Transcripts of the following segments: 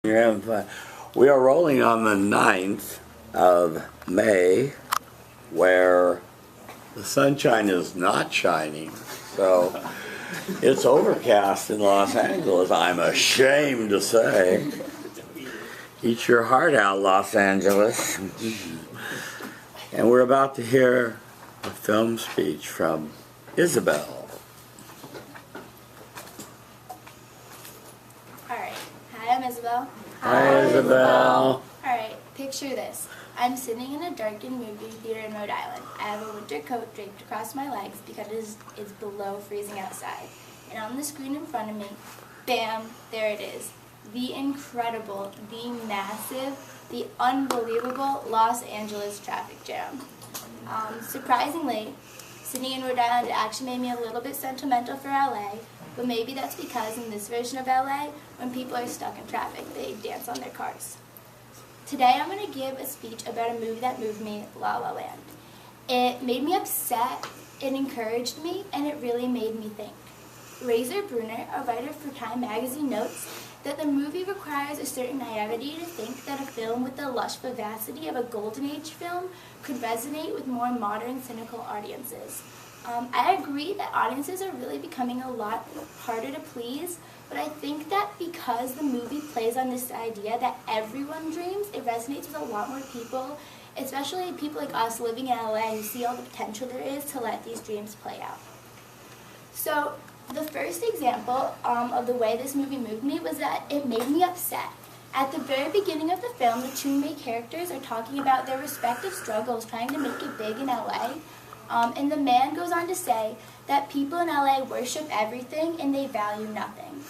You're having fun. We are rolling on the 9th of May, where the sunshine is not shining. So it's overcast in Los Angeles, I'm ashamed to say. Eat your heart out, Los Angeles. And we're about to hear a film speech from Isabel. Alright, hi, I'm Isabel. Hi, Isabel. Alright, picture this. I'm sitting in a darkened movie theater in Rhode Island. I have a winter coat draped across my legs because it's below freezing outside. And on the screen in front of me, bam, there it is. The incredible, the massive, the unbelievable Los Angeles traffic jam. Surprisingly, sitting in Rhode Island, it actually made me a little bit sentimental for LA, but maybe that's because in this version of LA, when people are stuck in traffic, they dance on their cars. Today I'm going to give a speech about a movie that moved me, La La Land. It made me upset, it encouraged me, and it really made me think. Razor Bruner, a writer for Time magazine, notes that the movie requires a certain naivety to think that a film with the lush vivacity of a golden age film could resonate with more modern, cynical audiences. I agree that audiences are really becoming a lot harder to please, but I think that because the movie plays on this idea that everyone dreams, it resonates with a lot more people, especially people like us living in LA who see all the potential there is to let these dreams play out. So, the first example of the way this movie moved me was that it made me upset. At the very beginning of the film, the two main characters are talking about their respective struggles trying to make it big in LA. And the man goes on to say that people in LA worship everything and they value nothing.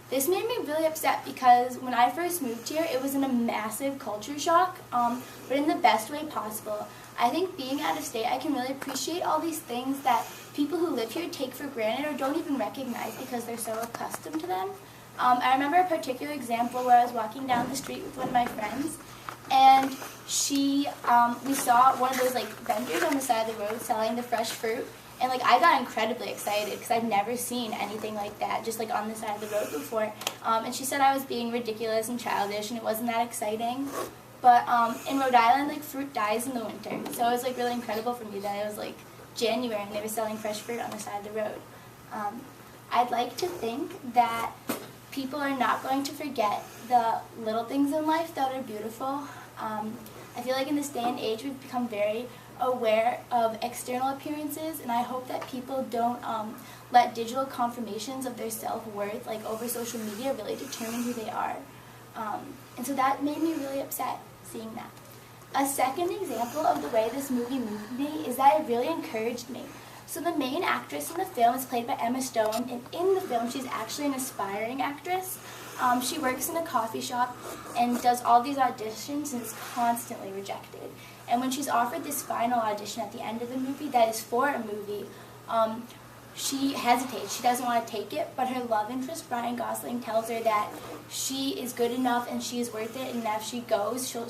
This made me really upset because when I first moved here, it was in a massive culture shock, but in the best way possible. I think being out of state, I can really appreciate all these things that people who live here take for granted or don't even recognize because they're so accustomed to them. I remember a particular example where I was walking down the street with one of my friends, and we saw one of those vendors on the side of the road selling the fresh fruit, and I got incredibly excited because I'd never seen anything like that just on the side of the road before. And she said I was being ridiculous and childish and it wasn't that exciting. But in Rhode Island, fruit dies in the winter, so it was really incredible for me that it was January and they were selling fresh fruit on the side of the road. I'd like to think that people are not going to forget the little things in life that are beautiful. I feel like in this day and age we've become very aware of external appearances, and I hope that people don't let digital confirmations of their self-worth, over social media, really determine who they are. And so that made me really upset, seeing that. A second example of the way this movie moved me is that it really encouraged me. So the main actress in the film is played by Emma Stone, and in the film she's actually an aspiring actress. She works in a coffee shop and does all these auditions and is constantly rejected. And when she's offered this final audition at the end of the movie that is for a movie, she hesitates. She doesn't want to take it, but her love interest, Ryan Gosling, tells her that she is good enough and she is worth it, and that if she goes, she'll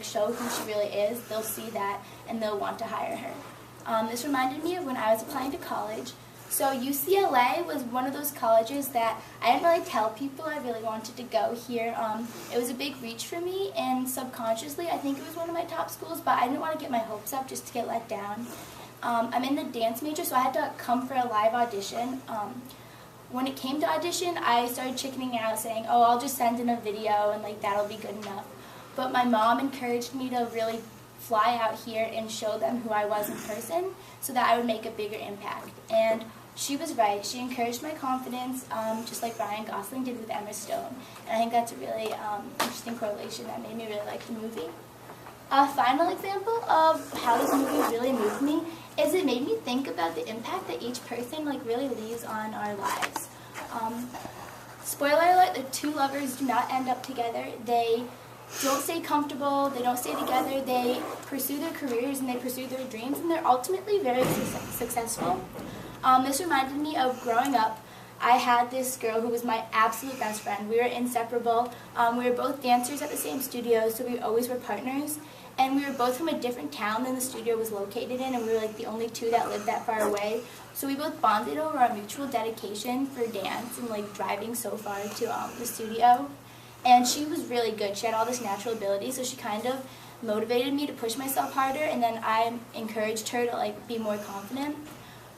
show who she really is. They'll see that, and they'll want to hire her. This reminded me of when I was applying to college. So UCLA was one of those colleges that I didn't really tell people I really wanted to go here. It was a big reach for me, and subconsciously I think it was one of my top schools, but I didn't want to get my hopes up just to get let down. I'm in the dance major, so I had to come for a live audition. When it came to audition, I started chickening out, saying, oh, I'll just send in a video and that'll be good enough. But my mom encouraged me to really fly out here and show them who I was in person so that I would make a bigger impact. And she was right. She encouraged my confidence, just like Ryan Gosling did with Emma Stone. And I think that's a really interesting correlation that made me really like the movie. A final example of how this movie really moved me is it made me think about the impact that each person really leaves on our lives. Spoiler alert, the two lovers do not end up together. They don't stay comfortable, they don't stay together, they pursue their careers and they pursue their dreams, and they're ultimately very successful. This reminded me of growing up. I had this girl who was my absolute best friend. We were inseparable. We were both dancers at the same studio, so we always were partners. And we were both from a different town than the studio was located in, and we were the only two that lived that far away. So we both bonded over our mutual dedication for dance and driving so far to the studio. And she was really good. She had all this natural ability, so she kind of motivated me to push myself harder, and then I encouraged her to like be more confident.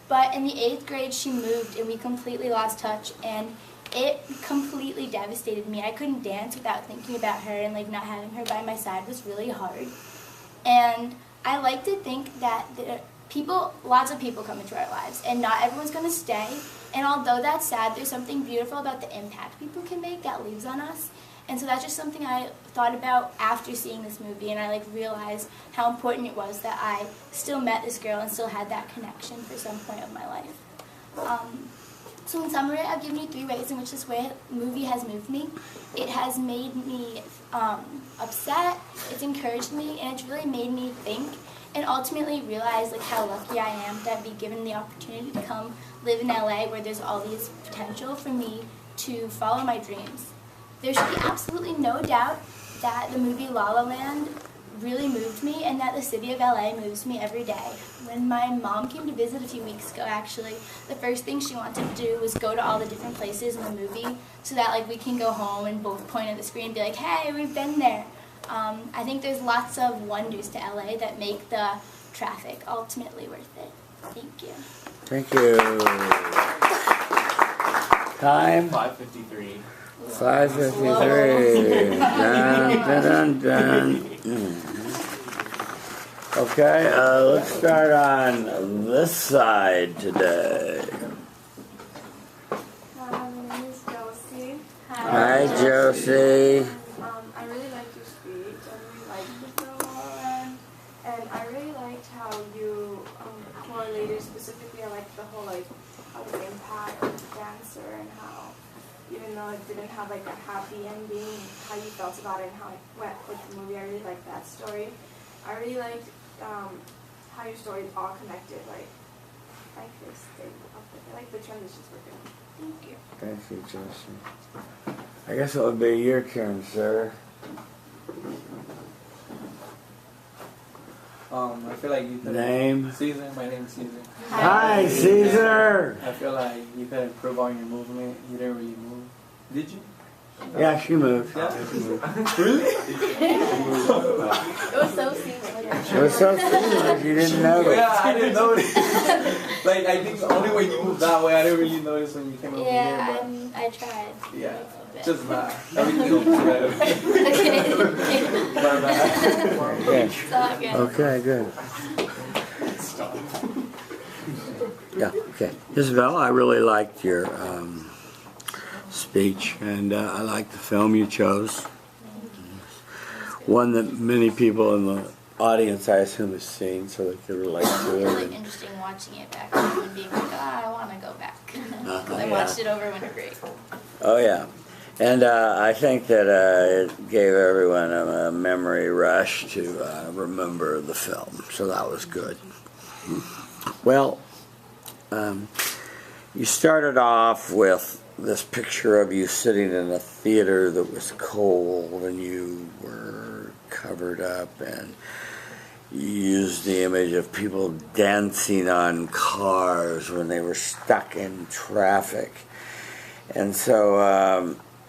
But in the 8th grade, she moved, and we completely lost touch, and it completely devastated me. I couldn't dance without thinking about her, and like not having her by my side was really hard. And I like to think that lots of people come into our lives, and not everyone's going to stay. And although that's sad, there's something beautiful about the impact people can make that leaves on us. And so that's just something I thought about after seeing this movie, and I like realized how important it was that I still met this girl and still had that connection for some point of my life. So in summary, I've given you 3 ways in which this movie has moved me. It has made me upset, it's encouraged me, and it's really made me think and ultimately realize like how lucky I am to be given the opportunity to come live in LA, where there's all these potential for me to follow my dreams. There should be absolutely no doubt that the movie La La Land really moved me, and that the city of LA moves me every day. When my mom came to visit a few weeks ago, actually, the first thing she wanted to do was go to all the different places in the movie so that like we can go home and both point at the screen and be like, hey, we've been there. I think there's lots of wonders to LA that make the traffic ultimately worth it. Thank you. Thank you. Time? 5:53. 5:53. Dun, dun, dun, dun. Okay, let's start on this side today. My name is Josie. Hi, Josie. I really liked your speech. I really liked the film Holland, and I really liked how you correlated specifically. I liked the whole how the impact of the dancer and how even though it didn't have like a happy ending, how you felt about it and how it went with the movie. I really liked that story. I really liked how your story is all connected. Like this thing. I like the transitions were good. Thank you. Thank you, Josie. I guess it would be your turn, sir. I feel like you could. Name? Caesar. My name is Caesar. Hi, Caesar. I feel like you could improve on your movement. You didn't really move. Did you? Yeah, she moved. Yeah. Really? It was so seamless. It was so seamless, you didn't notice. Yeah, I didn't notice. Like I think only when you moved that way, I didn't really notice when you came over Yeah, here. I tried. Yeah, A bit. just that. Everything else was better. Okay. My bad. Okay. It's all good. Okay, good. Yeah, okay. Isabel, I really liked your speech, and I liked the film you chose. One that many people in the audience, I assume, have seen, so they could relate to It was it. like interesting watching it back home and being like, I want to go back. Because I watched it over winter break. Oh, yeah. And I think that it gave everyone a memory rush to remember the film, so that was good. Well, you started off with this picture of you sitting in a theater that was cold and you were covered up, and you used the image of people dancing on cars when they were stuck in traffic. And so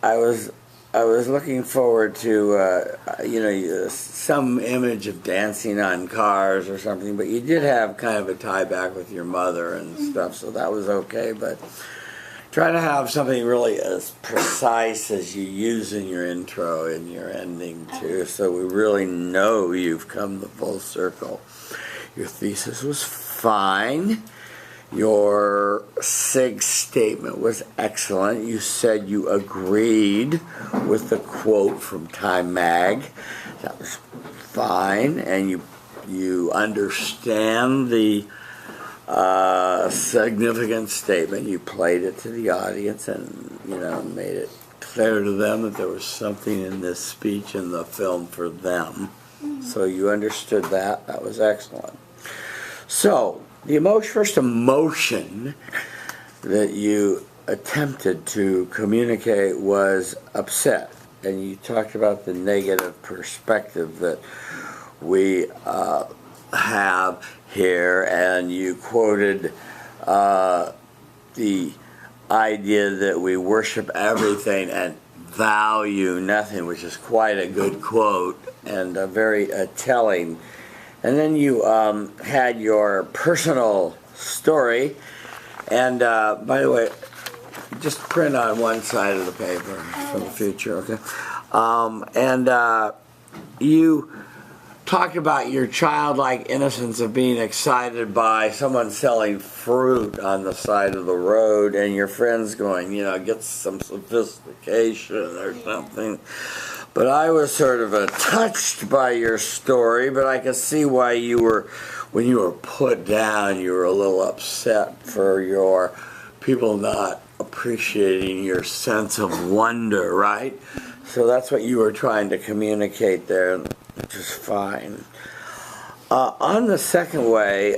I was looking forward to some image of dancing on cars or something, but you did have kind of a tie back with your mother and stuff, so that was okay. But try to have something really as precise as you use in your intro and your ending too, so we really know you've come the full circle. Your thesis was fine. Your SIG statement was excellent. You said you agreed with the quote from Time Mag. That was fine. And you understand the significant statement. You played it to the audience and, made it clear to them that there was something in this speech in the film for them. So you understood that. That was excellent. So, the first emotion that you attempted to communicate was upset. And you talked about the negative perspective that we have here, and you quoted the idea that we worship everything and value nothing, which is quite a good quote and very telling. And then you had your personal story. And by the way, just print on one side of the paper for the future, okay? You talked about your childlike innocence of being excited by someone selling fruit on the side of the road and your friends going, get some sophistication or something. But I was sort of touched by your story, but I could see why when you were put down, you were a little upset for your people not appreciating your sense of wonder, right? So that's what you were trying to communicate there, which is fine. On the second way,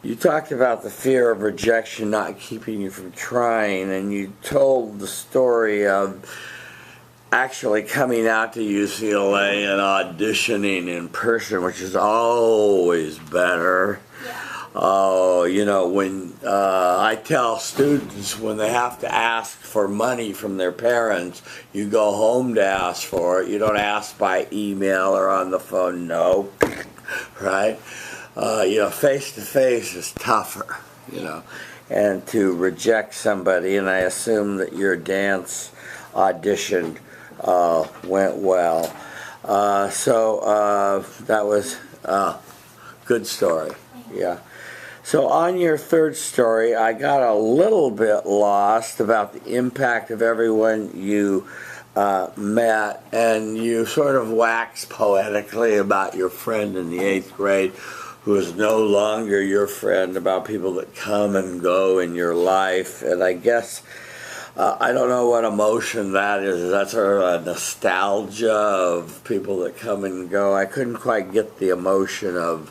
you talked about the fear of rejection not keeping you from trying, and you told the story of actually coming out to UCLA and auditioning in person, which is always better. Oh, when I tell students when they have to ask for money from their parents, you go home to ask for it. You don't ask by email or on the phone. No, right? Face to face is tougher, and to reject somebody. And I assume that your dance audition went well. So that was a good story. Yeah. So on your third story, I got a little bit lost about the impact of everyone you met, and you sort of waxed poetically about your friend in the 8th grade who is no longer your friend, about people that come and go in your life. And I guess, I don't know what emotion that is. Is that sort of a nostalgia of people that come and go? I couldn't quite get the emotion of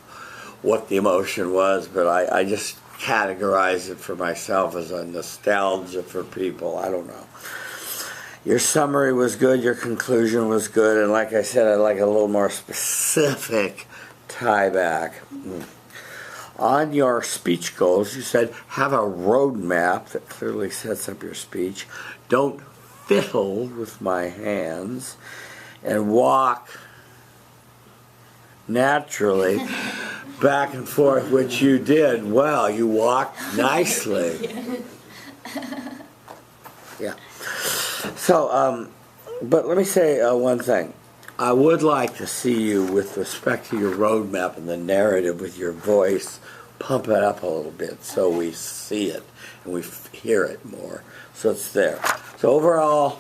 what the emotion was, but I just categorized it for myself as a nostalgia for people. I don't know. Your summary was good, your conclusion was good, and like I said, I'd like a little more specific tie back. On your speech goals, you said have a roadmap that clearly sets up your speech. Don't fiddle with my hands, and walk naturally back and forth, which you did well. You walked nicely. Yeah. So, but let me say one thing. I would like to see you, with respect to your roadmap and the narrative with your voice, pump it up a little bit so we see it and we hear it more. So it's there. So overall,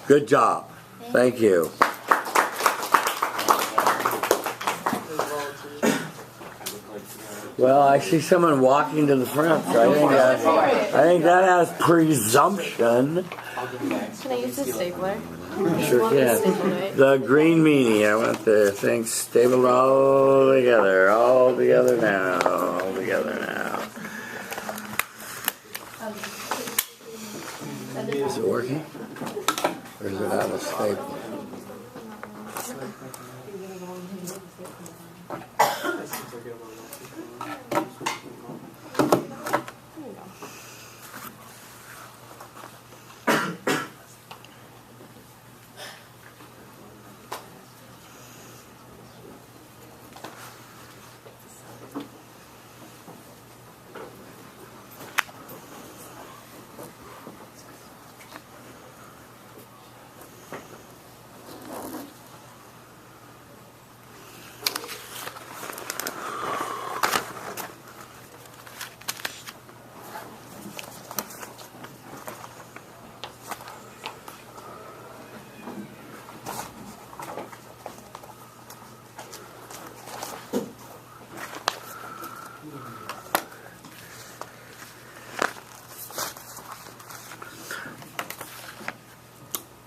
good job. Thank you. Well, I see someone walking to the front, so I think that has presumption. Can I use the stapler? Sure can. The green meanie, I want the things stapled all together now, all together now. Is it working? Or is it out of staple?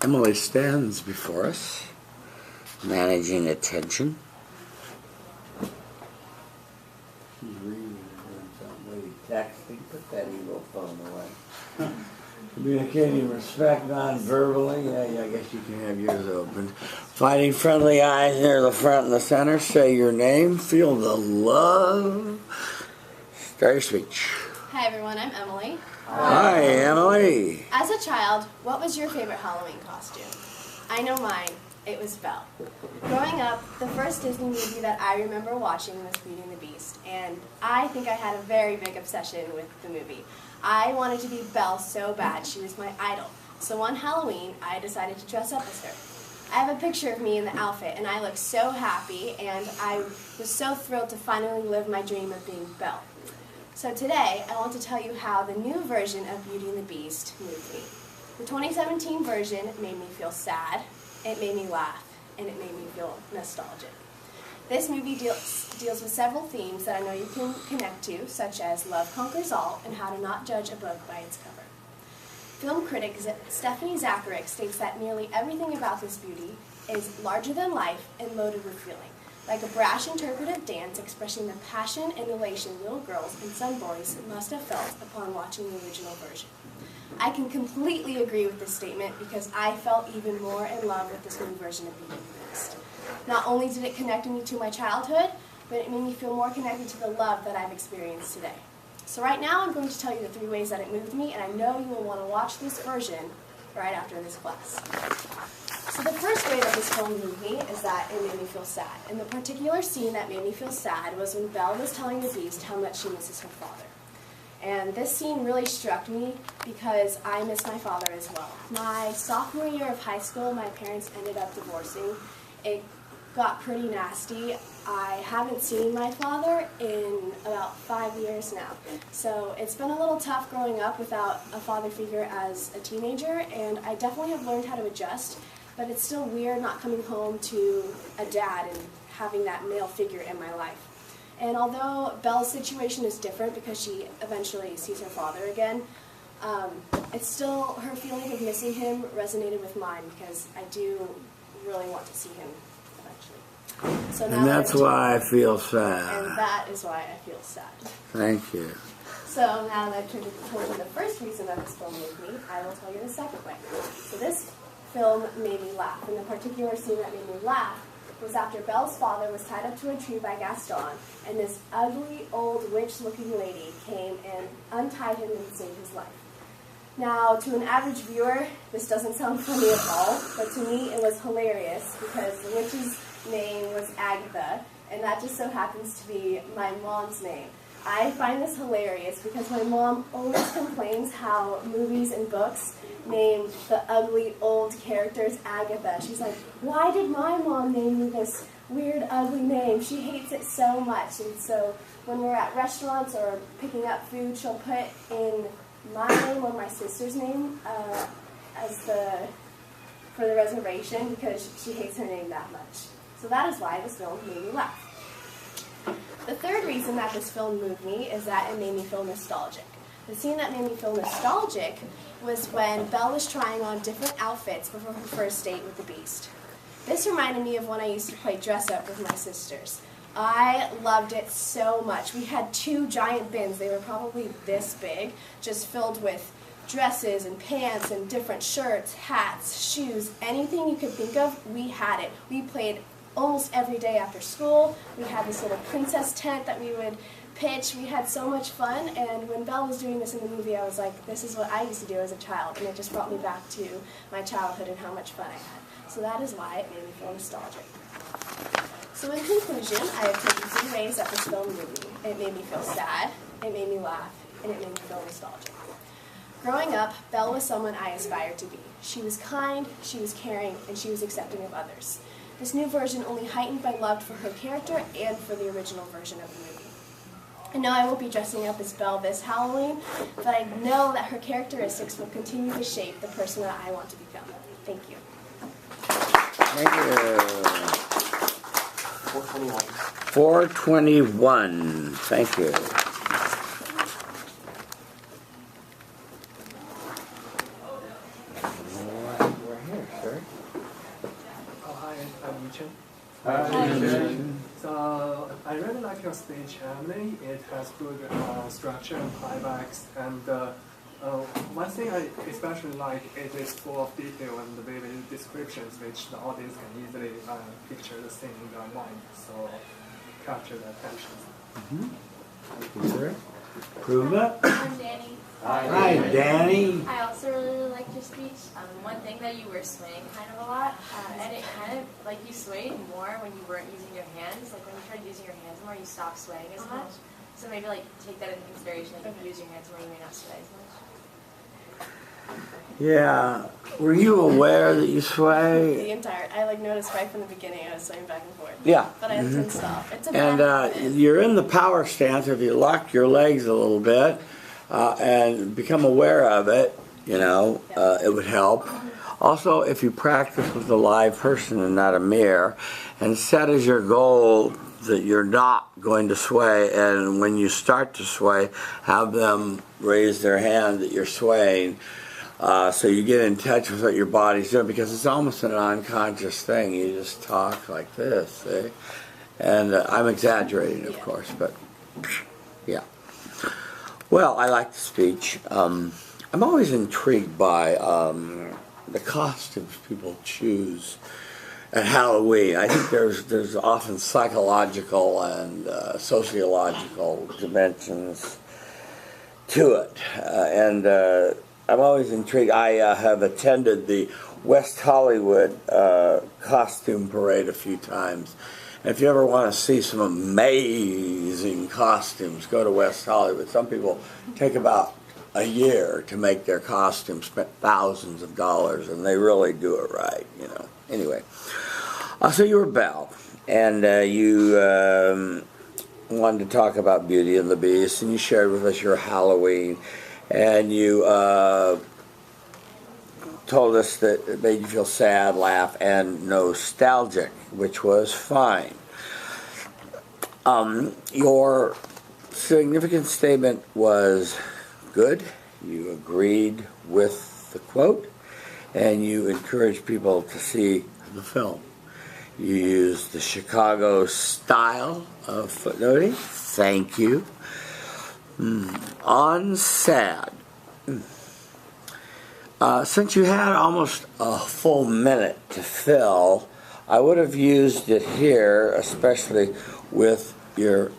Emily stands before us, managing attention. She's reading something, texting. Put that evil phone away. Communicating respect non-verbally. Yeah, I guess you can have yours open. Finding friendly eyes near the front and the center. Say your name. Feel the love. Start your speech. Hi everyone, I'm Emily. Hi, Emily. As a child, what was your favorite Halloween costume? I know mine. It was Belle. Growing up, the first Disney movie that I remember watching was Beauty and the Beast, and I think I had a very big obsession with the movie. I wanted to be Belle so bad. She was my idol. So one Halloween, I decided to dress up as her. I have a picture of me in the outfit, and I looked so happy, and I was so thrilled to finally live my dream of being Belle. So today, I want to tell you how the new version of Beauty and the Beast moved me. The 2017 version made me feel sad, it made me laugh, and it made me feel nostalgic. This movie deals with several themes that I know you can connect to, such as love conquers all and how to not judge a book by its cover. Film critic Stephanie Zacharek states that nearly everything about this beauty is larger than life and loaded with feeling, like a brash interpretive dance expressing the passion and elation little girls and some boys must have felt upon watching the original version. I can completely agree with this statement because I felt even more in love with this new version of Beauty and the Beast. Not only did it connect me to my childhood, but it made me feel more connected to the love that I've experienced today. So right now I'm going to tell you the 3 ways that it moved me, and I know you will want to watch this version right after this class. So the first way that this film moved me is that it made me feel sad. And the particular scene that made me feel sad was when Belle was telling the Beast how much she misses her father. And this scene really struck me because I miss my father as well. My sophomore year of high school, my parents ended up divorcing. It got pretty nasty. I haven't seen my father in about 5 years now. So it's been a little tough growing up without a father figure as a teenager, and I definitely have learned how to adjust, but it's still weird not coming home to a dad and having that male figure in my life. And although Belle's situation is different because she eventually sees her father again, it's still, her feeling of missing him resonated with mine because I do really want to see him eventually. So now And that's why I feel sad. And that is why I feel sad. Thank you. So now that I've told you the first reason that this film moved me, I will tell you the second way. So this film made me laugh, and the particular scene that made me laugh was after Belle's father was tied up to a tree by Gaston, and this ugly, old, witch-looking lady came and untied him and saved his life. Now, to an average viewer, this doesn't sound funny at all, but to me it was hilarious because the witch's name was Agatha, and that just so happens to be my mom's name. I find this hilarious because my mom always complains how movies and books name the ugly old characters Agatha. She's like, why did my mom name me this weird ugly name? She hates it so much. And so when we're at restaurants or picking up food, she'll put in my name or my sister's name for the reservation because she hates her name that much. So that is why this film made me laugh. The third reason that this film moved me is that it made me feel nostalgic. The scene that made me feel nostalgic was when Belle was trying on different outfits before her first date with the Beast. This reminded me of when I used to play dress up with my sisters. I loved it so much. We had 2 giant bins. They were probably this big, just filled with dresses and pants and different shirts, hats, shoes, anything you could think of, we had it. We played almost every day after school. We had this little princess tent that we would pitch. We had so much fun, and when Belle was doing this in the movie, I was like, this is what I used to do as a child, and it just brought me back to my childhood and how much fun I had. So that is why it made me feel nostalgic. So in conclusion, I have taken 3 ways that this film moved me. It made me feel sad, it made me laugh, and it made me feel nostalgic. Growing up, Belle was someone I aspired to be. She was kind, she was caring, and she was accepting of others. This new version only heightened my love for her character and for the original version of the movie. I know I won't be dressing up as Belle this Halloween, but I know that her characteristics will continue to shape the person that I want to become. Thank you. Thank you. 421. 421. Thank you. We're here, sir. Oh, hi, I'm Ucla. Hi. So I really like your speech, Emily. It has good structure and climax. And one thing I especially like it is full of detail and vivid descriptions, which the audience can easily picture the scene in their mind. So capture the attention. Thank you, sir. Prove it. I'm Danny. Hi, Danny. I also really liked your speech. One thing that you were swaying kind of a lot, and it kind of, like you swayed more when you weren't using your hands. Like when you started using your hands more, you stopped swaying as much. So maybe like take that into consideration, like if you use your hands more, you may not sway as much. Yeah. Were you aware that you sway? The entire, I like noticed right from the beginning I was swaying back and forth. Yeah. But I didn't stop. It's a And bad habit. you're in the power stance. If you lock your legs a little bit and become aware of it, you know, it would help. Also, if you practice with a live person and not a mirror, and set as your goal that you're not going to sway, and when you start to sway, have them raise their hand that you're swaying, so you get in touch with what your body's doing, because it's almost an unconscious thing. You just talk like this, see? And I'm exaggerating, of course, but yeah. Well, I like the speech. I'm always intrigued by the costumes people choose at Halloween. I think there's often psychological and sociological dimensions to it, and I'm always intrigued. I have attended the West Hollywood costume parade a few times. And if you ever want to see some amazing costumes, go to West Hollywood. Some people take about a year to make their costumes, spent thousands of dollars, and they really do it right, you know. Anyway, so you were Belle, and you wanted to talk about Beauty and the Beast, and you shared with us your Halloween, and you told us that it made you feel sad, laugh, and nostalgic, which was fine. Your significant statement was good. You agreed with the quote, and you encouraged people to see the film. You used the Chicago style of footnoting. Thank you. On sad. Since you had almost a full minute to fill, I would have used it here, especially with your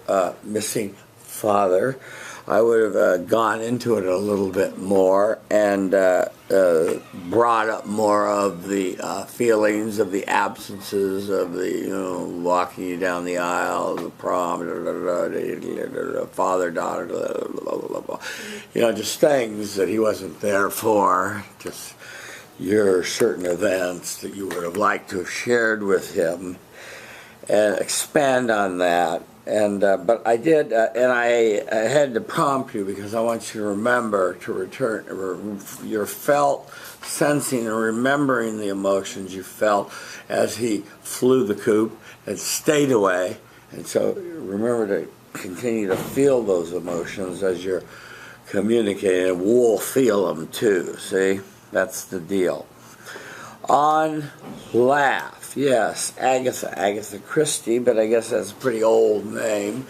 missing father. I would have gone into it a little bit more and brought up more of the feelings of the absences of the, you know, walking you down the aisle, the prom, father, daughter, you know, just things that he wasn't there for, just your certain events that you would have liked to have shared with him, and expand on that. And but I did, and I had to prompt you because I want you to remember to return your felt sensing and remembering the emotions you felt as he flew the coop and stayed away. And so remember to continue to feel those emotions as you're communicating, and we'll feel them too. See, that's the deal. On laugh, yes, Agatha Christie, but I guess that's a pretty old name,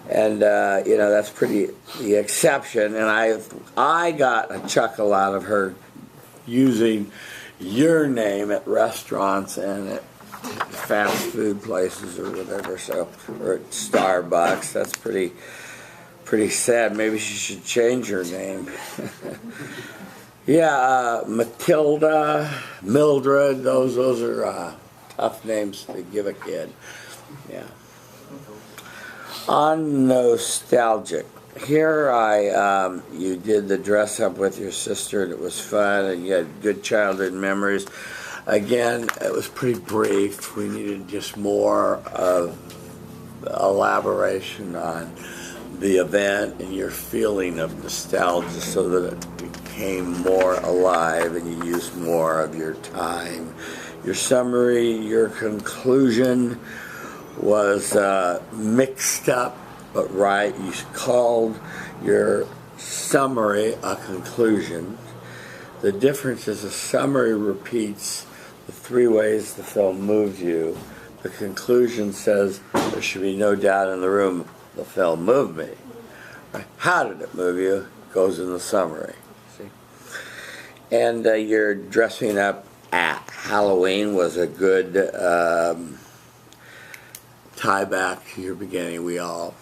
and you know, that's pretty the exception. And I got a chuckle out of her using your name at restaurants and at fast food places or whatever. So, or at Starbucks. That's pretty sad. Maybe she should change her name. Yeah, Matilda, Mildred, those are tough names to give a kid. Yeah. On nostalgic. Here you did the dress up with your sister, and it was fun, and you had good childhood memories. Again, it was pretty brief. We needed just more of elaboration on the event and your feeling of nostalgia so that it became more alive and you used more of your time. Your summary, your conclusion was mixed up, but right. You called your summary a conclusion. The difference is a summary repeats the three ways the film moved you. The conclusion says there should be no doubt in the room the film moved me. How did it move you? Goes in the summary. See? And your dressing up at Halloween was a good tie back to your beginning. We all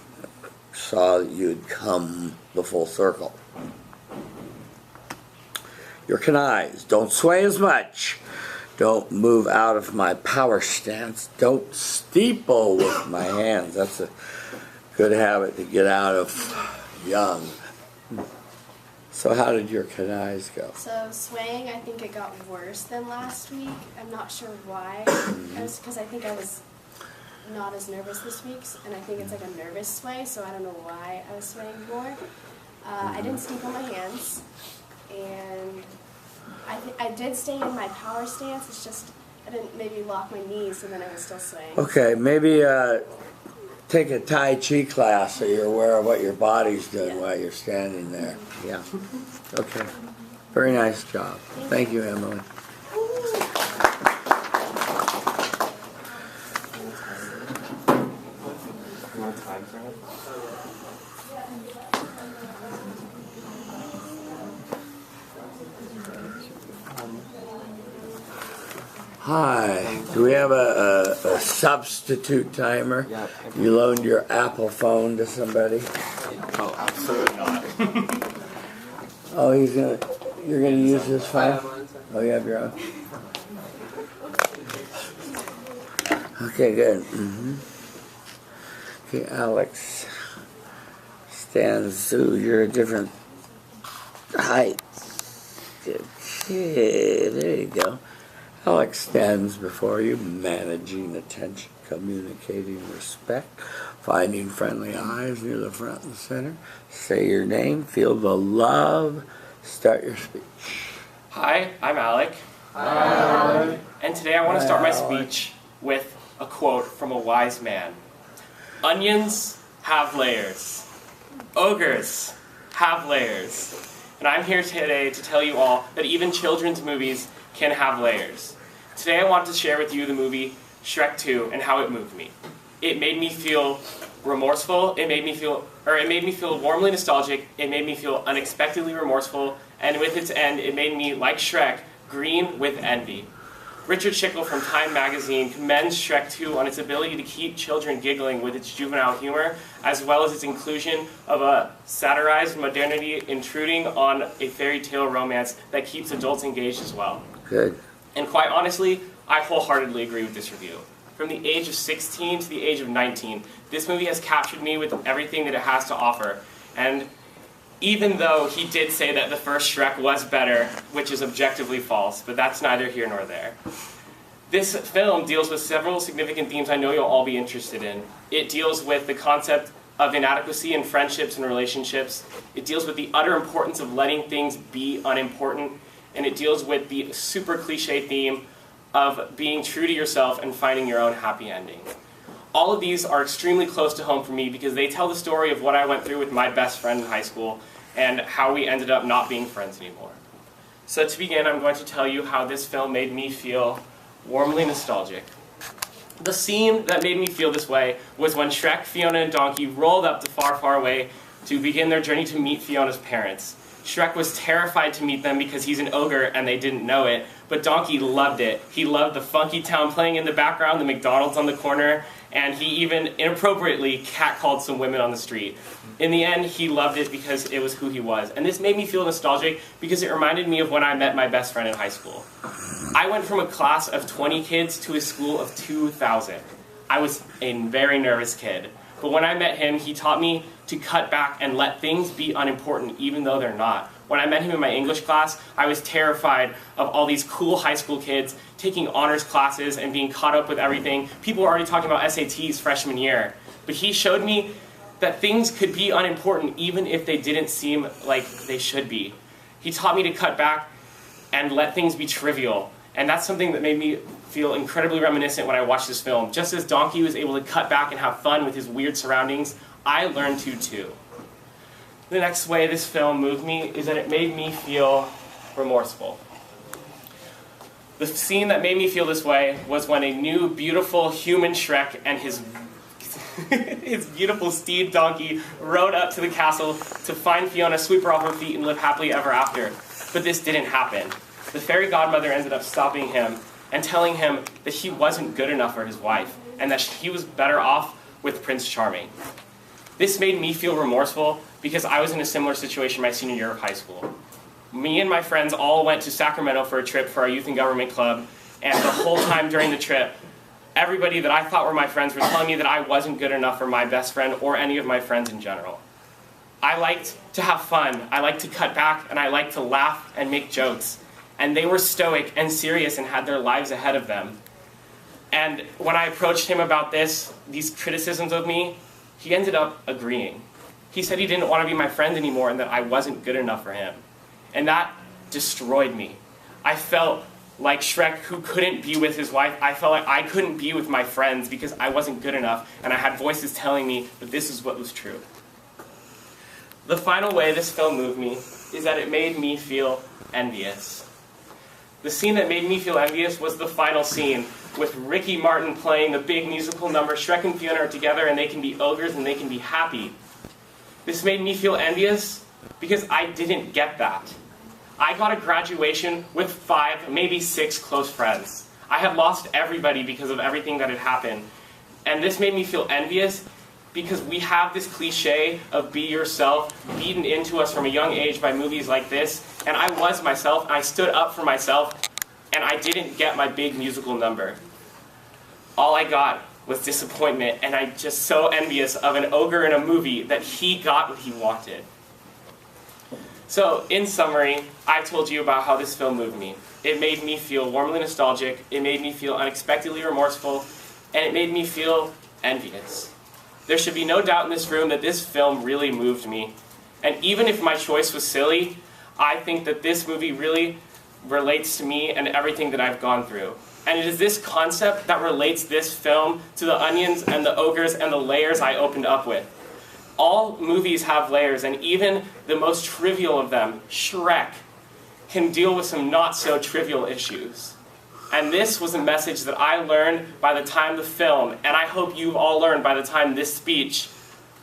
saw that you'd come the full circle. Your canais, don't sway as much. Don't move out of my power stance. Don't steeple with my hands. That's a good habit to get out of young. So how did your canais go? So swaying, I think it got worse than last week. I'm not sure why. Because I think I was not as nervous this week, and I think it's like a nervous sway, so I don't know why I was swaying more. I didn't steeple my hands, and I did stay in my power stance. It's just I didn't maybe lock my knees, so then I was still swaying. Okay, maybe take a Tai Chi class so you're aware of what your body's doing while you're standing there. Yeah. Okay. Very nice job. Thank you, Emily. More time for it? Hi. Do we have a substitute timer? Yeah. You loaned your Apple phone to somebody? Oh, absolutely not. Oh, you're gonna use his phone? Oh, you have your own? Okay, good. Okay, Alex. Stanzu, you're a different height. Okay, there you go. Alex stands before you, managing attention, communicating respect, finding friendly eyes near the front and center. Say your name, feel the love, start your speech. Hi, I'm Alec. Hi. And today I want to start my Hi, Alec. speech with a quote from a wise man. Onions have layers. Ogres have layers. And I'm here today to tell you all that even children's movies can have layers. Today I want to share with you the movie Shrek 2 and how it moved me. It made me feel remorseful, it made me feel warmly nostalgic, it made me feel unexpectedly remorseful, and with its end, it made me, like Shrek, green with envy. Richard Schickel from Time magazine commends Shrek 2 on its ability to keep children giggling with its juvenile humor, as well as its inclusion of a satirized modernity intruding on a fairy tale romance that keeps adults engaged as well. Good. And quite honestly, I wholeheartedly agree with this review. From the age of 16 to the age of 19, this movie has captured me with everything that it has to offer. And even though he did say that the first Shrek was better, which is objectively false, but that's neither here nor there. This film deals with several significant themes I know you'll all be interested in. It deals with the concept of inadequacy in friendships and relationships. It deals with the utter importance of letting things be unimportant. And it deals with the super cliche theme of being true to yourself and finding your own happy ending. All of these are extremely close to home for me because they tell the story of what I went through with my best friend in high school and how we ended up not being friends anymore. So to begin, I'm going to tell you how this film made me feel warmly nostalgic. The scene that made me feel this way was when Shrek, Fiona, and Donkey rolled up to Far, Far Away to begin their journey to meet Fiona's parents. Shrek was terrified to meet them because he's an ogre and they didn't know it, but Donkey loved it. He loved the funky town playing in the background, the McDonald's on the corner, and he even inappropriately catcalled some women on the street. In the end, he loved it because it was who he was. And this made me feel nostalgic because it reminded me of when I met my best friend in high school. I went from a class of 20 kids to a school of 2,000. I was a very nervous kid. But when I met him, he taught me to cut back and let things be unimportant, even though they're not. When I met him in my English class, I was terrified of all these cool high school kids taking honors classes and being caught up with everything. People were already talking about SATs freshman year. But he showed me that things could be unimportant even if they didn't seem like they should be. He taught me to cut back and let things be trivial. And that's something that made me feel incredibly reminiscent when I watched this film. Just as Donkey was able to cut back and have fun with his weird surroundings, I learned to too. The next way this film moved me is that it made me feel remorseful. The scene that made me feel this way was when a new, beautiful human Shrek and his his beautiful steed Donkey rode up to the castle to find Fiona, sweep her off her feet, and live happily ever after. But this didn't happen. The fairy godmother ended up stopping him and telling him that he wasn't good enough for his wife, and that he was better off with Prince Charming. This made me feel remorseful because I was in a similar situation my senior year of high school. Me and my friends all went to Sacramento for a trip for our youth and government club, and the whole time during the trip, everybody that I thought were my friends were telling me that I wasn't good enough for my best friend or any of my friends in general. I liked to have fun, I liked to cut back, and I liked to laugh and make jokes. And they were stoic and serious and had their lives ahead of them. And when I approached him about these criticisms of me, he ended up agreeing. He said he didn't want to be my friend anymore and that I wasn't good enough for him. And that destroyed me. I felt like Shrek, who couldn't be with his wife. I felt like I couldn't be with my friends because I wasn't good enough, and I had voices telling me that this is what was true. The final way this film moved me is that it made me feel envious. The scene that made me feel envious was the final scene, with Ricky Martin playing the big musical number. Shrek and Fiona are together, and they can be ogres, and they can be happy. This made me feel envious because I didn't get that. I got a graduation with 5, maybe 6 close friends. I had lost everybody because of everything that had happened. And this made me feel envious because we have this cliche of be yourself beaten into us from a young age by movies like this. And I was myself, and I stood up for myself, and I didn't get my big musical number. All I got was disappointment, and I'm just so envious of an ogre in a movie that he got what he wanted. So, in summary, I told you about how this film moved me. It made me feel warmly nostalgic, it made me feel unexpectedly remorseful, and it made me feel envious. There should be no doubt in this room that this film really moved me. And even if my choice was silly, I think that this movie really relates to me and everything that I've gone through. And it is this concept that relates this film to the onions and the ogres and the layers I opened up with. All movies have layers, and even the most trivial of them, Shrek, can deal with some not-so-trivial issues. And this was a message that I learned by the time the film, and I hope you've all learned by the time this speech,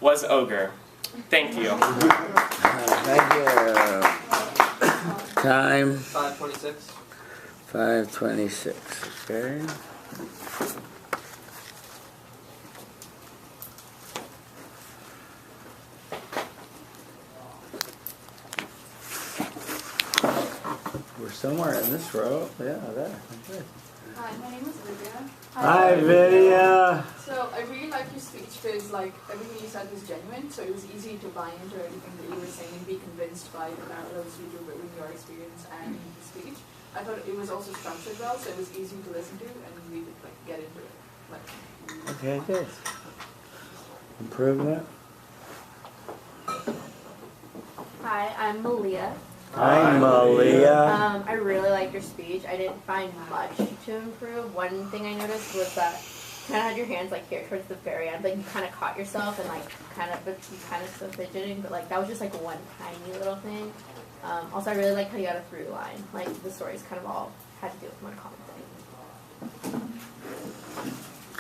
was ogre. Thank you. Thank you. Time? 5:26. 5:26, okay. We're somewhere in this row. Yeah, there. Okay. Hi, my name is Lydia. Hi, Lydia. So I really like your speech because like everything you said was genuine, so it was easy to buy into everything that you were saying and be convinced by the parallels you drew between your experience and the speech. I thought it was also structured well, so it was easy to listen to and we could like get into it. Like, Okay, good. Improvement. Hi, I'm Malia. Hi, Malia. I really liked your speech. I didn't find much to improve. One thing I noticed was that you kind of had your hands like here towards the very end, but you kind of caught yourself and like but you kind of still fidgeting. But like that was just like one tiny little thing. Also, I really like how you had a through line. Like the stories kind of all had to do with one common thing.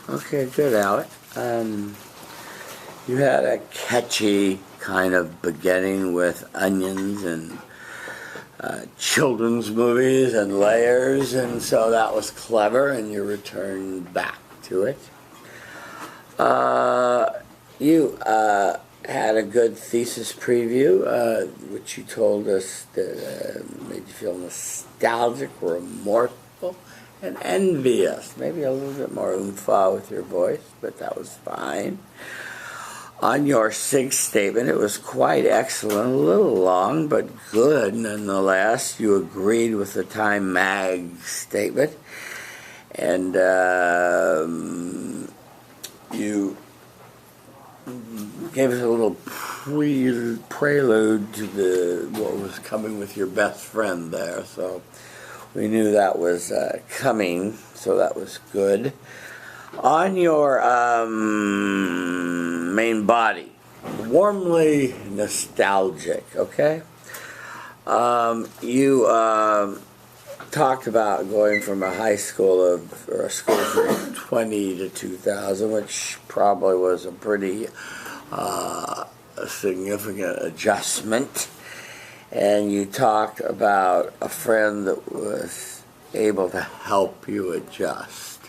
Okay, good, Alec. You had a catchy kind of beginning with onions and children's movies and layers, and so that was clever, and you returned back to it. You had a good thesis preview, which you told us that made you feel nostalgic, remorseful, and envious. Maybe a little bit more oomph with your voice, but that was fine. On your sixth statement, it was quite excellent, a little long, but good nonetheless. You agreed with the Time Mag statement, and you gave us a little prelude to what was coming with your best friend there, so we knew that was coming, so that was good. On your main body, warmly nostalgic, okay? You talked about going from a high school or a school from 20 to 2000, which probably was a pretty significant adjustment. And you talked about a friend that was able to help you adjust.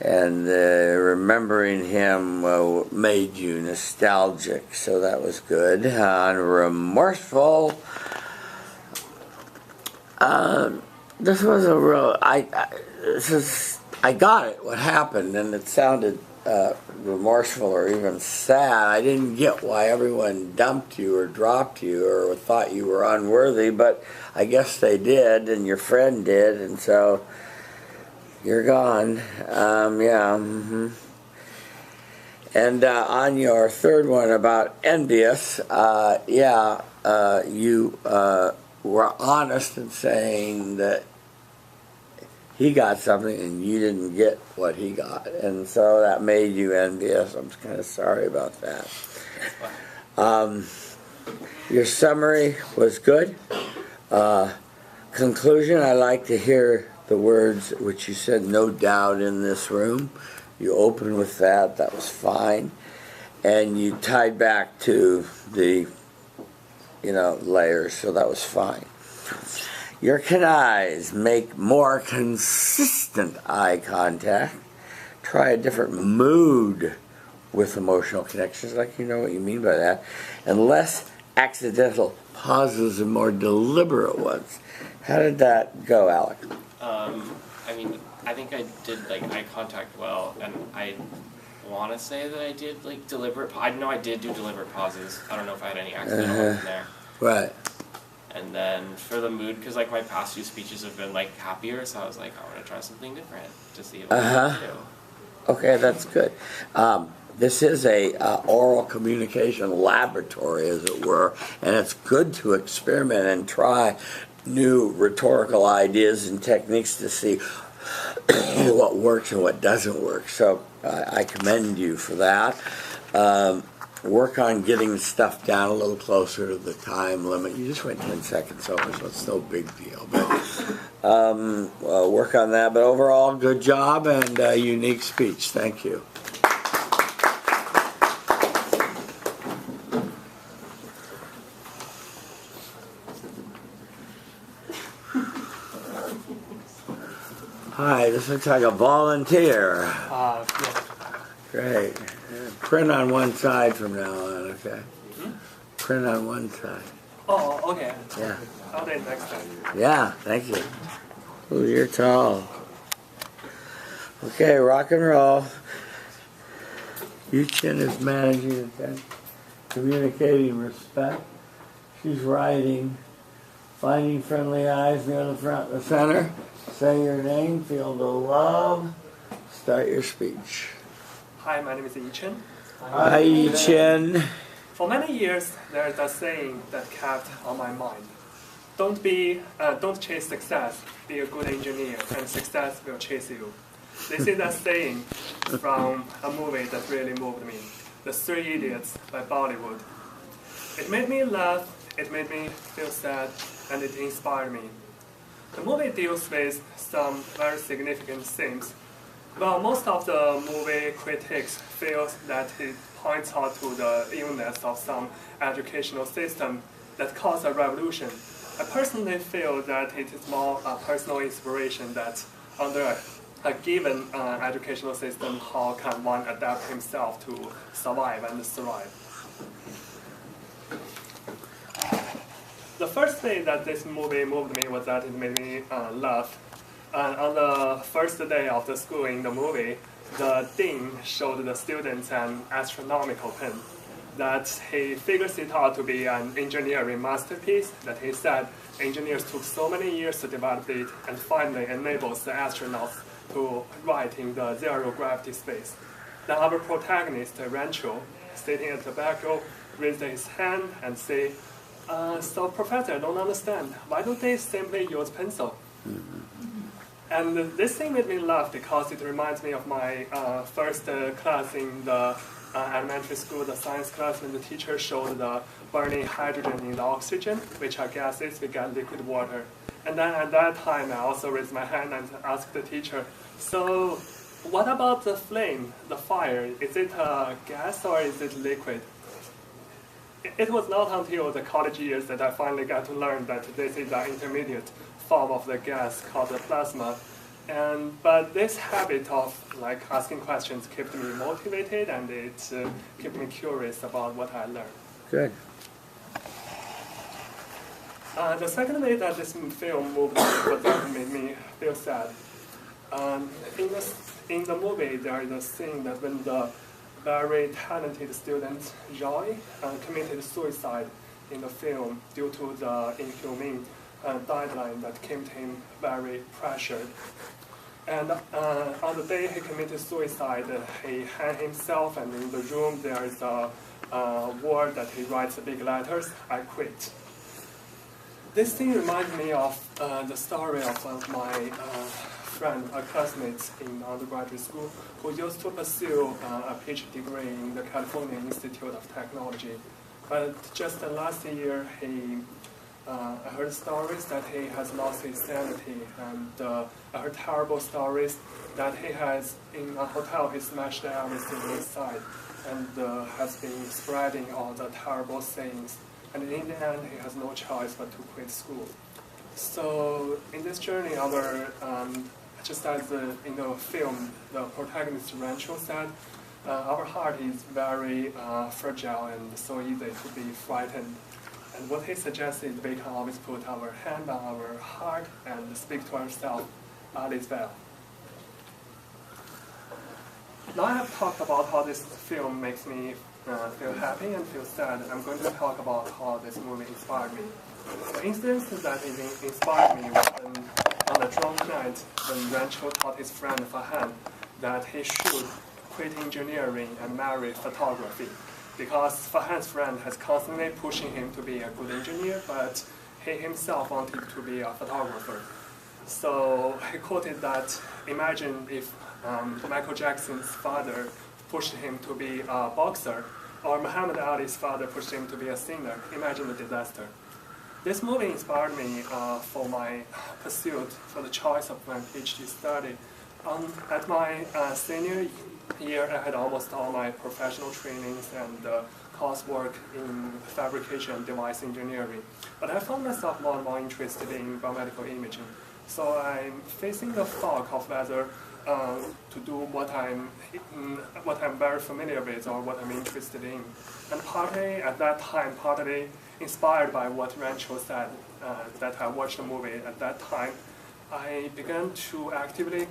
and remembering him made you nostalgic, so that was good. Remorseful. This was a real. I got it. What happened, and it sounded remorseful or even sad. I didn't get why everyone dumped you or dropped you or thought you were unworthy, but I guess they did, and your friend did, and so you're gone. Yeah. Mm-hmm. And on your third one about envious, you were honest in saying that he got something and you didn't get what he got, and so that made you envious. I'm kind of sorry about that. Your summary was good. Conclusion, I like to hear the words which you said, no doubt in this room. You opened with that. That was fine. And you tied back to the, layers, so that was fine. Your eyes make more consistent eye contact. Try a different mood with emotional connections, like you know what you mean by that. And less accidental pauses and more deliberate ones. How did that go, Alec? I think I did eye contact well, and I want to say that I did deliberate. I know I did do deliberate pauses. I don't know if I had any accidental ones in there. Right. And then for the mood, because my past few speeches have been happier, so I was like, I want to try something different to see what I can do. Okay, that's good. This is a oral communication laboratory, as it were, and it's good to experiment and try new rhetorical ideas and techniques to see what works and what doesn't work. So I commend you for that. Work on getting stuff down a little closer to the time limit. You just went 10 seconds over, so it's no big deal. But work on that. But overall, good job and unique speech. Thank you. Hi, this looks like a volunteer. Yeah. Great. Print on one side from now on, okay? Print on one side. Oh, okay. Yeah. I'll do it next time. Yeah, thank you. Ooh, you're tall. Okay, rock and roll. Yuchin is managing and communicating respect. She's writing, finding friendly eyes near the front and the center. Say your name, feel the love. Start your speech. Hi, my name is Yichen. Hi, Yuchin. For many years, there is a saying that kept on my mind. Don't chase success, be a good engineer, and success will chase you. This is a saying from a movie that really moved me, The Three Idiots by Bollywood. It made me laugh, it made me feel sad, and it inspired me. The movie deals with some very significant themes. Well, most of the movie critics feel that it points out to the illness of some educational system that caused a revolution. I personally feel that it is more a personal inspiration that under a given educational system, how can one adapt himself to survive and thrive. The first thing that this movie moved me was that it made me laugh. And on the first day of the school in the movie, the dean showed the students an astronomical pen that he figures it out to be an engineering masterpiece, that he said engineers took so many years to develop it and finally enables the astronauts to write in the zero gravity space. Then our protagonist, Rancho, sitting at the back row, raised his hand and say, so professor, I don't understand. Why don't they simply use pencil? And this thing made me laugh because it reminds me of my first class in the elementary school, the science class, when the teacher showed the burning hydrogen in the oxygen, which are gases, we get liquid water. And then at that time, I also raised my hand and asked the teacher, so what about the flame, the fire? Is it a gas or is it liquid? It was not until the college years that I finally got to learn that this is an intermediate form of the gas called the plasma. But this habit of like asking questions kept me motivated, and it kept me curious about what I learned. Good. The second way that this film moved me was that it made me feel sad. In the movie, there is a scene that when the very talented student Joy committed suicide in the film due to the inhumane deadline that kept him very pressured. And on the day he committed suicide, he hanged himself, and in the room there is a word that he writes in big letters, "I quit." This thing reminds me of the story of one of my friend, a classmate in undergraduate school, who used to pursue a PhD degree in the California Institute of Technology. But just last year, I heard stories that he has lost his sanity, and I heard terrible stories that he has, in a hotel, he smashed everything inside, and has been spreading all the terrible things. And in the end, he has no choice but to quit school. So in this journey, just as in the film, the protagonist Rancho said, our heart is very fragile and so easy to be frightened. And what he suggests is we can always put our hand on our heart and speak to ourselves, all is well. Now I have talked about how this film makes me feel happy and feel sad. I'm going to talk about how this movie inspired me. The instance that it inspired me was on a drunk night when Rancho taught his friend Fahan that he should quit engineering and marry photography, because Fahan's friend has constantly pushing him to be a good engineer, but he himself wanted to be a photographer. So he quoted that, imagine if Michael Jackson's father pushed him to be a boxer, or Muhammad Ali's father pushed him to be a singer. Imagine the disaster. This movie inspired me for my pursuit, for the choice of my PhD study. At my senior year, I had almost all my professional trainings and coursework in fabrication and device engineering. But I found myself more and more interested in biomedical imaging. So I'm facing the thought of whether to do what I'm very familiar with or what I'm interested in. And partly at that time, partly inspired by what Rancho said, that I watched the movie at that time, I began to actively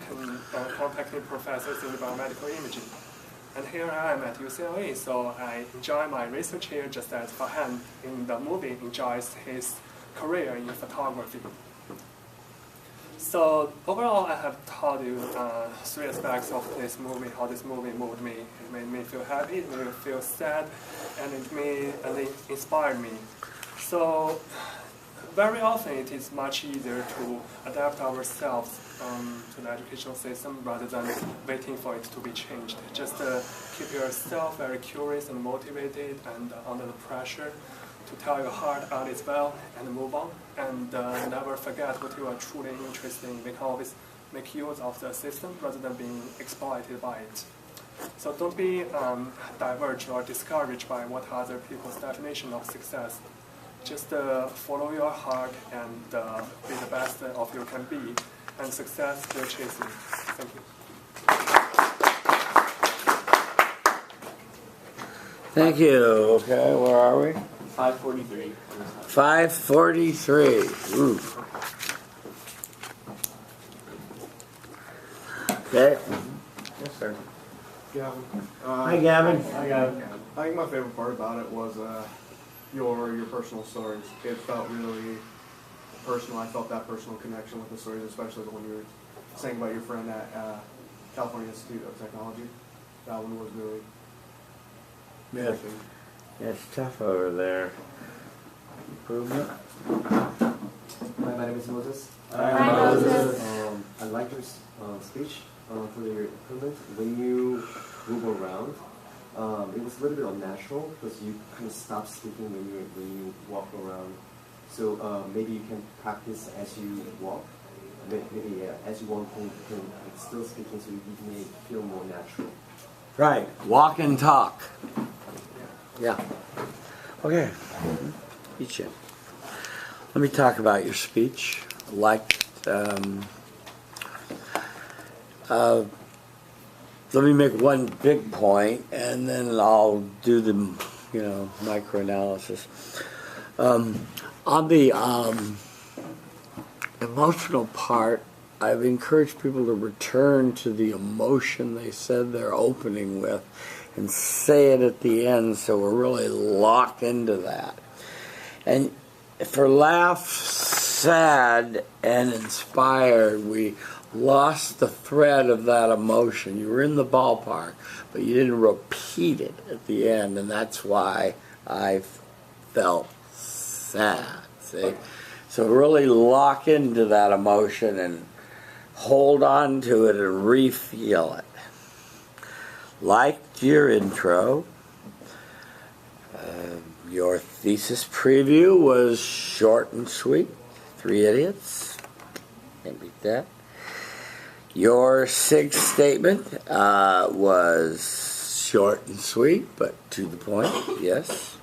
contacting professors in biomedical imaging. And here I am at UCLA, so I enjoy my research here just as Fahan in the movie enjoys his career in photography. So overall, I have told you 3 aspects of this movie, how this movie moved me. It made me feel happy, it made me feel sad, and it inspired me. So very often it is much easier to adapt ourselves to the educational system rather than waiting for it to be changed. Just keep yourself very curious and motivated and under the pressure to tell your heart out is well and move on, and never forget what you are truly interested in. We can always make use of the system rather than being exploited by it. So don't be diverged or discouraged by what other people's definition of success. Just follow your heart and be the best of you can be, and success will chase you. Thank you. Thank you. Okay, where are we? 543. 543. Ooh. Okay. Yes, sir. Gavin. Hi, Gavin. Hi, Gavin. I think my favorite part about it was your personal stories. It felt really personal. I felt that personal connection with the stories, especially the one you were saying about your friend at California Institute of Technology. That one was really Yes. touching. Yeah, it's tough over there. Improvement? Hi, my name is Moses. Hi, Moses. I like your speech for your improvement. When you move around, it was a little bit unnatural because you kind of stop speaking when you walk around. So maybe you can practice as you walk. Maybe as you walk, you can still speaking, so you may feel more natural. Right. Walk and talk. Yeah. Okay. Each. Let me talk about your speech. I liked let me make one big point, and then I'll do the, microanalysis. On the emotional part, I've encouraged people to return to the emotion they said they're opening with and say it at the end, so we're really locked into that. And for laugh, sad, and inspired, we lost the thread of that emotion. You were in the ballpark, but you didn't repeat it at the end, and that's why I felt sad. See? So really lock into that emotion and hold on to it and re-feel it. Liked your intro. Your thesis preview was short and sweet. 3 idiots. Can't beat that. Your SIG statement was short and sweet, but to the point, yes.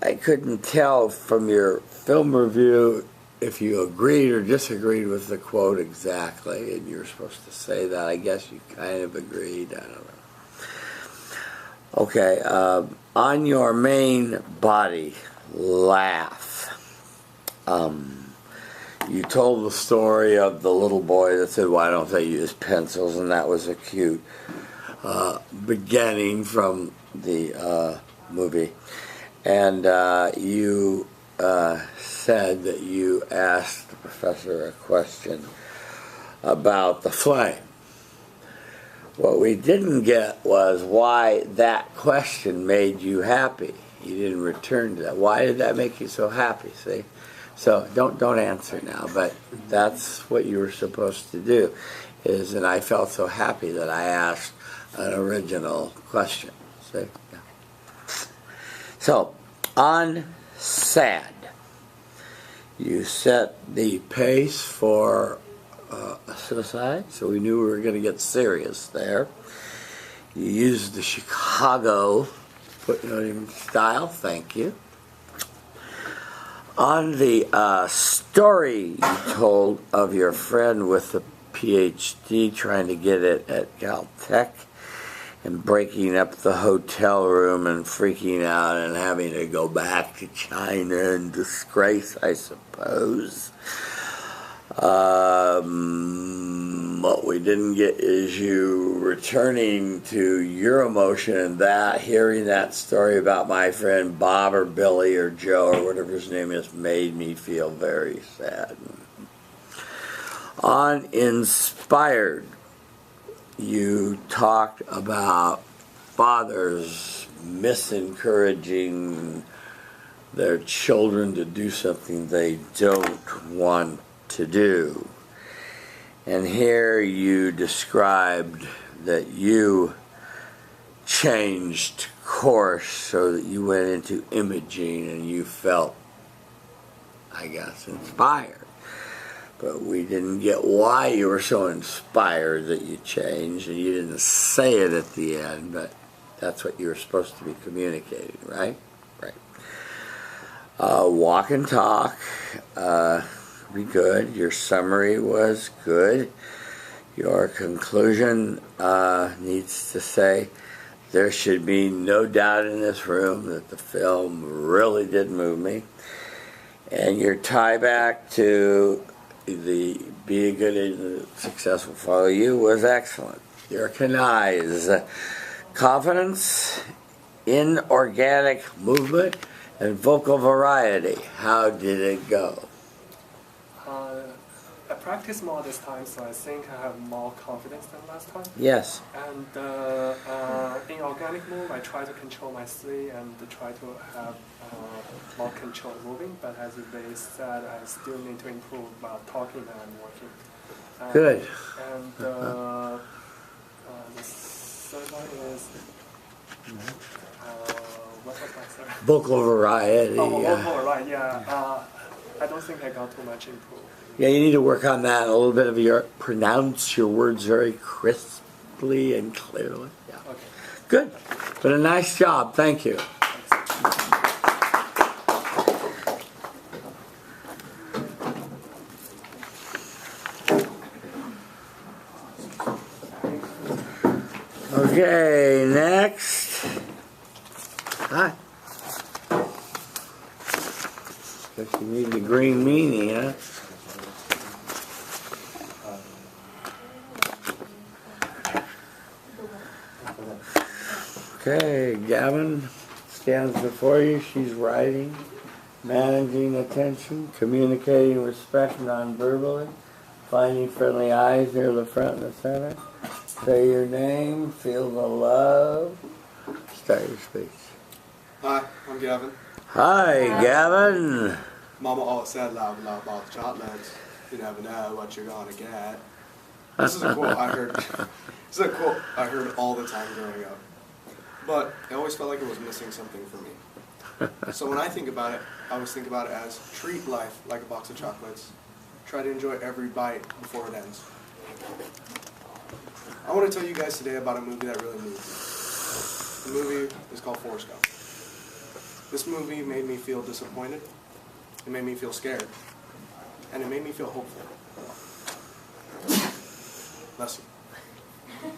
I couldn't tell from your film review if you agreed or disagreed with the quote exactly, and you're supposed to say that. I guess you kind of agreed. I don't know. Okay, on your main body, laugh. You told the story of the little boy that said, "Why don't they use pencils?" And that was a cute beginning from the movie. And you said that you asked the professor a question about the flame. What we didn't get was why that question made you happy. You didn't return to that. Why did that make you so happy? See? So don't answer now, but that's what you were supposed to do. And I felt so happy that I asked an original question. See? Yeah. So, on sad, you set the pace for a suicide, so we knew we were going to get serious there. You used the Chicago footnoting style, thank you. On the story you told of your friend with the PhD trying to get it at Caltech and breaking up the hotel room and freaking out and having to go back to China in disgrace, I suppose. What we didn't get is you returning to your emotion and that, hearing that story about my friend Bob or Billy or Joe or whatever his name is, made me feel very sad. On inspired, you talked about fathers misencouraging their children to do something they don't want to do. And here you described that you changed course so that you went into imaging and you felt, I guess, inspired. But we didn't get why you were so inspired that you changed, and you didn't say it at the end, but that's what you were supposed to be communicating, right? Right. Walk and talk. Be good. Your summary was good. Your conclusion needs to say there should be no doubt in this room that the film really did move me. And your tie back to the be a good and successful follow you was excellent. Your canais, confidence, inorganic movement, and vocal variety. How did it go? I practiced more this time, so I think I have more confidence than last time. Yes. And in organic move, I try to control my sleep and try to have more control moving. But as they said, I still need to improve about talking and working. Good. And the third one is what was my third? Vocal variety. Oh, vocal variety. Yeah. I don't think I got too much improved. Yeah, you need to work on that. A little bit of pronounce your words very crisply and clearly. Yeah. Okay. Good. But a nice job. Thank you. Okay, next. Hi. Guess you need the green meanie, huh? Okay, Gavin stands before you. She's writing, managing attention, communicating respect non-verbally, finding friendly eyes near the front and the center. Say your name, feel the love. Start your speech. Hi, I'm Gavin. Hi, Gavin. Mama always said loud about the chocolates. You never know what you're gonna get. This is a quote I heard. This is a quote I heard all the time growing up. But I always felt like it was missing something for me. So when I think about it, I always think about it as treat life like a box of chocolates. Try to enjoy every bite before it ends. I want to tell you guys today about a movie that really moved me. The movie is called Forrest Gump. This movie made me feel disappointed. It made me feel scared. And it made me feel hopeful. Bless you.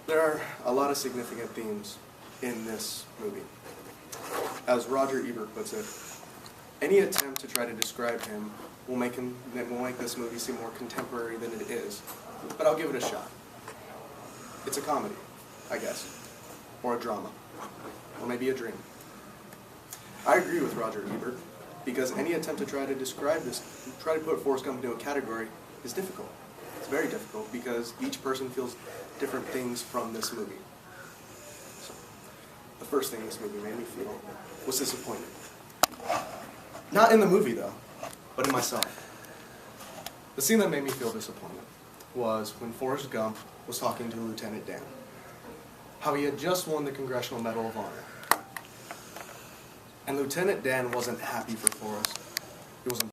There are a lot of significant themes in this movie. As Roger Ebert puts it, any attempt to try to describe him will make this movie seem more contemporary than it is. But I'll give it a shot. It's a comedy, I guess. Or a drama. Or maybe a dream. I agree with Roger Ebert, because any attempt to try to describe this, try to put Forrest Gump into a category, is difficult. It's very difficult, because each person feels different things from this movie. So, the first thing this movie made me feel was disappointed. Not in the movie, though, but in myself. The scene that made me feel disappointed was when Forrest Gump was talking to Lieutenant Dan. How he had just won the Congressional Medal of Honor. And Lieutenant Dan wasn't happy for Forrest. He wasn't